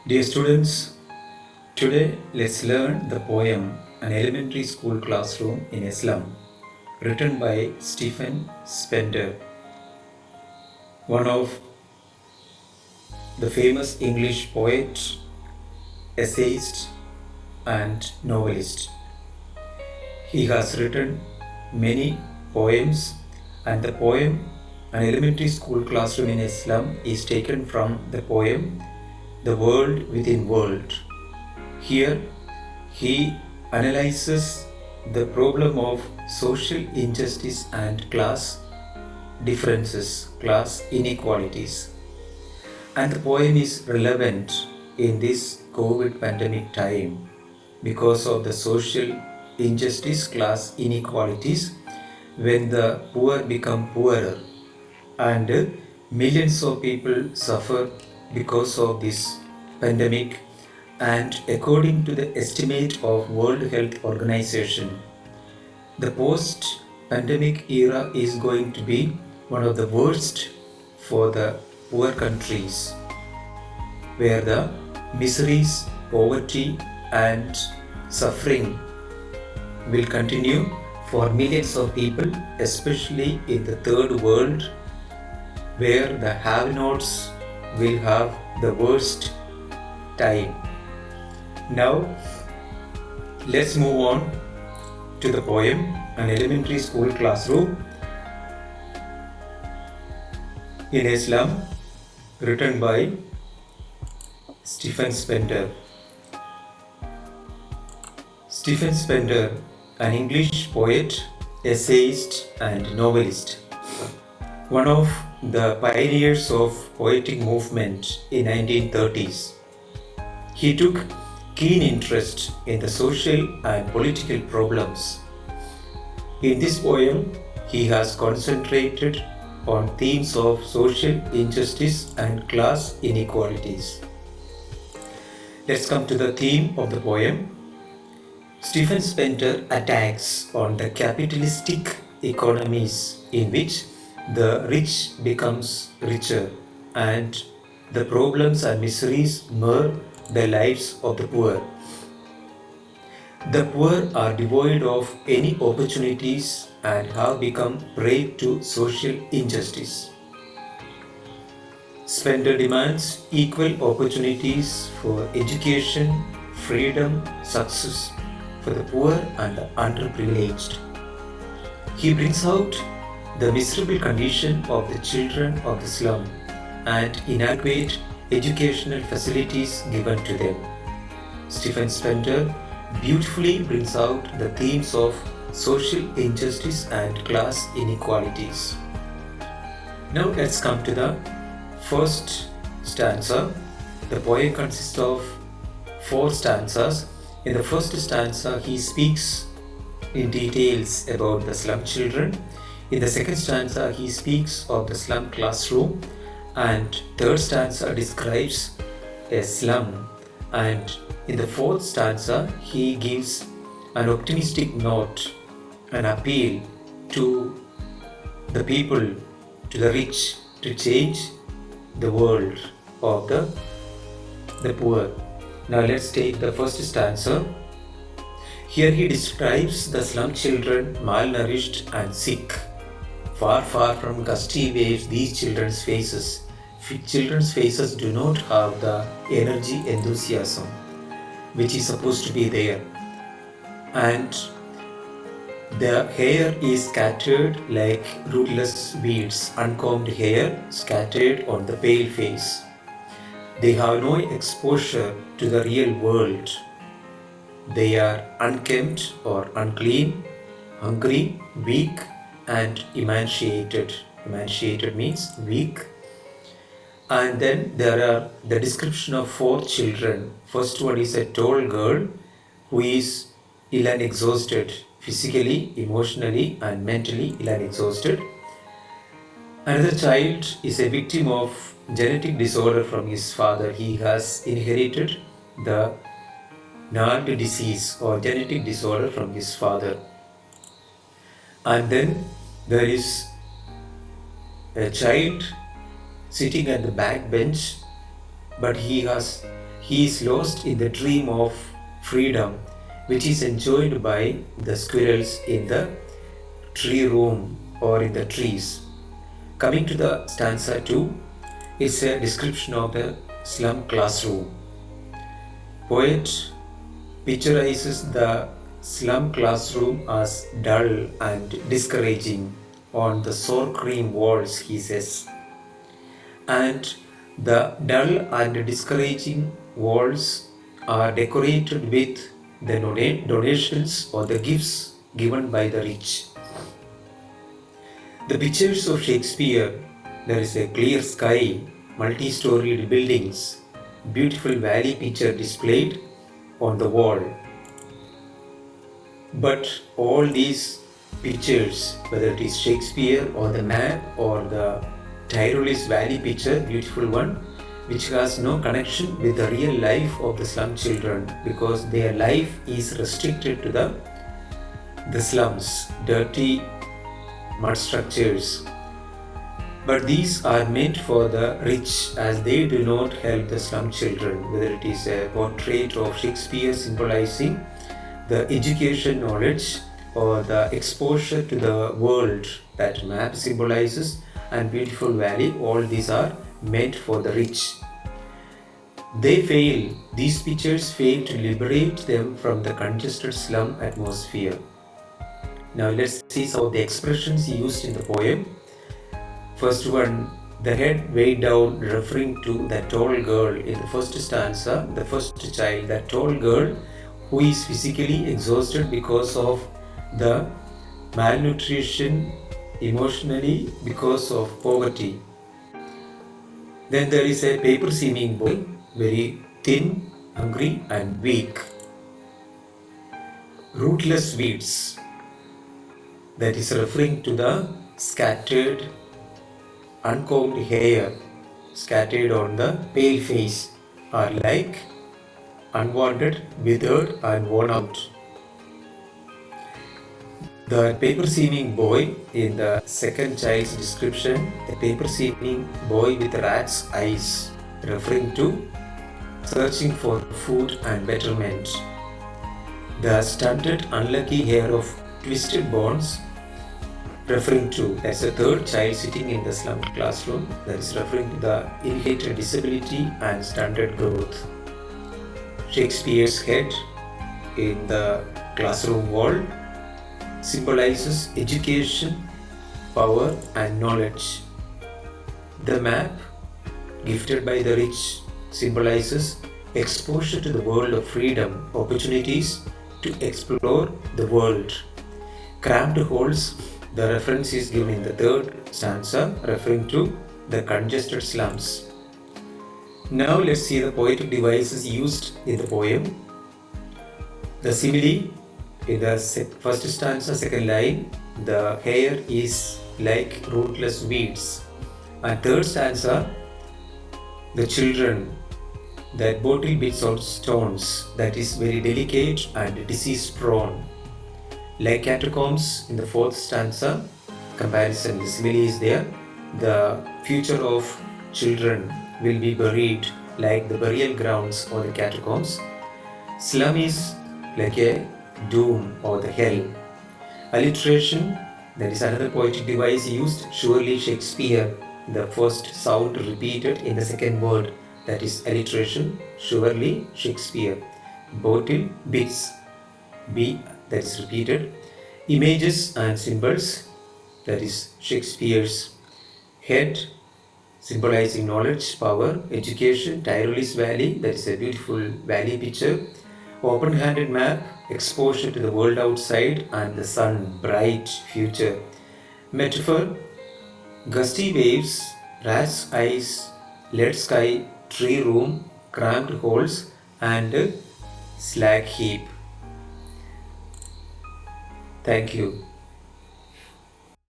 Dear students, today let's learn the poem An Elementary School Classroom in Islam, written by Stephen Spender, one of the famous English poet, essayist, and novelist. He has written many poems, and the poem An Elementary School Classroom in Islam is taken from the poem The World Within World. Here, he analyzes the problem of social injustice and class differences, class inequalities. And the poem is relevant in this COVID pandemic time because of the social injustice, class inequalities, when the poor become poorer and millions of people suffer because of this pandemic. And according to the estimate of World Health Organization, the post-pandemic era is going to be one of the worst for the poor countries, where the miseries, poverty, and suffering will continue for millions of people, especially in the third world, where the have-nots will have the worst time. Now, let's move on to the poem An Elementary School Classroom in Islam, written by Stephen Spender. Stephen Spender, an English poet, essayist, and novelist, one of the pioneers of poetic movement in 1930s. He took keen interest in the social and political problems. In this poem, he has concentrated on themes of social injustice and class inequalities. Let's come to the theme of the poem. Stephen Spender attacks on the capitalistic economies in which the rich becomes richer and the problems and miseries mar the lives of the poor. The poor are devoid of any opportunities and have become prey to social injustice. Spender demands equal opportunities for education, freedom, success for the poor and the underprivileged. He brings out the miserable condition of the children of the slum and inadequate educational facilities given to them. Stephen Spender beautifully brings out the themes of social injustice and class inequalities. Now let's come to the first stanza. The poem consists of 4 stanzas. In the first stanza, he speaks in details about the slum children. In the second stanza, he speaks of the slum classroom, and third stanza describes a slum, and in the fourth stanza, he gives an optimistic note, an appeal to the people, to the rich, to change the world of the poor. Now let's take the first stanza. Here he describes the slum children malnourished and sick. Far, far from gusty waves, these children's faces do not have the energy, enthusiasm which is supposed to be there. And the hair is scattered like rootless weeds, uncombed hair scattered on the pale face. They have no exposure to the real world. They are unkempt or unclean, hungry, weak, and emaciated. Emaciated means weak. And then there are the description of 4 children. First one is a tall girl who is ill and exhausted, physically, emotionally, and mentally ill and exhausted. Another child is a victim of genetic disorder from his father. He has inherited the NALD disease or genetic disorder from his father. And then there is a child sitting at the back bench, but he he is lost in the dream of freedom, which is enjoyed by the squirrels in the tree room or in the trees. Coming to the stanza 2, it's a description of the slum classroom. Poet picturizes the slum classroom as dull and discouraging. On the sour cream walls, he says. And the dull and discouraging walls are decorated with the donations or the gifts given by the rich. The pictures of Shakespeare, there is a clear sky, multi-storied buildings, beautiful valley picture displayed on the wall. But all these pictures, whether it is Shakespeare or the map or the Tyrolese valley picture, beautiful one, which has no connection with the real life of the slum children, because their life is restricted to the slums, dirty mud structures. But these are meant for the rich, as they do not help the slum children, whether it is a portrait of Shakespeare symbolizing the education knowledge or the exposure to the world that map symbolizes, and beautiful valley, all these are meant for the rich. These pictures fail to liberate them from the congested slum atmosphere. Now let's see some of the expressions used in the poem. First one, the head weighed down, referring to the tall girl in the first stanza, the first child, that tall girl who is physically exhausted because of the malnutrition, emotionally because of poverty. Then there is a paper seeming boy, very thin, hungry and weak. Rootless weeds, that is referring to the scattered, uncombed hair scattered on the pale face, are like unwanted, withered and worn out. The paper seeming boy in the second child's description, the paper seeming boy with rat's eyes, referring to searching for food and betterment. The stunted, unlucky hair of twisted bones, referring to, as a third child sitting in the slum classroom, that is referring to the inherited disability and stunted growth. Shakespeare's head in the classroom wall symbolizes education, power and knowledge. The map gifted by the rich symbolizes exposure to the world of freedom, opportunities to explore the world. Cramped holes, the reference is given in the third stanza, referring to the congested slums. Now let's see the poetic devices used in the poem. The simile in the first stanza, second line, the hair is like rootless weeds. And third stanza, the children, that bottle bits or stones, that is very delicate and disease prone. Like catacombs in the fourth stanza, comparison, the simile is there. The future of children will be buried like the burial grounds or the catacombs. Slum is like a doom or the hell. Alliteration, that is another poetic device used. Surely Shakespeare, the first sound repeated in the second word, that is alliteration. Surely Shakespeare. Bottle, bits, B, that is repeated. Images and symbols, that is Shakespeare's head, symbolizing knowledge, power, education. Tyrolese valley, that is a beautiful valley picture. Open-handed map, exposure to the world outside and the sun, bright future. Metaphor, gusty waves, rat's eyes, lead sky, tree room, cramped holes and slag heap. Thank you.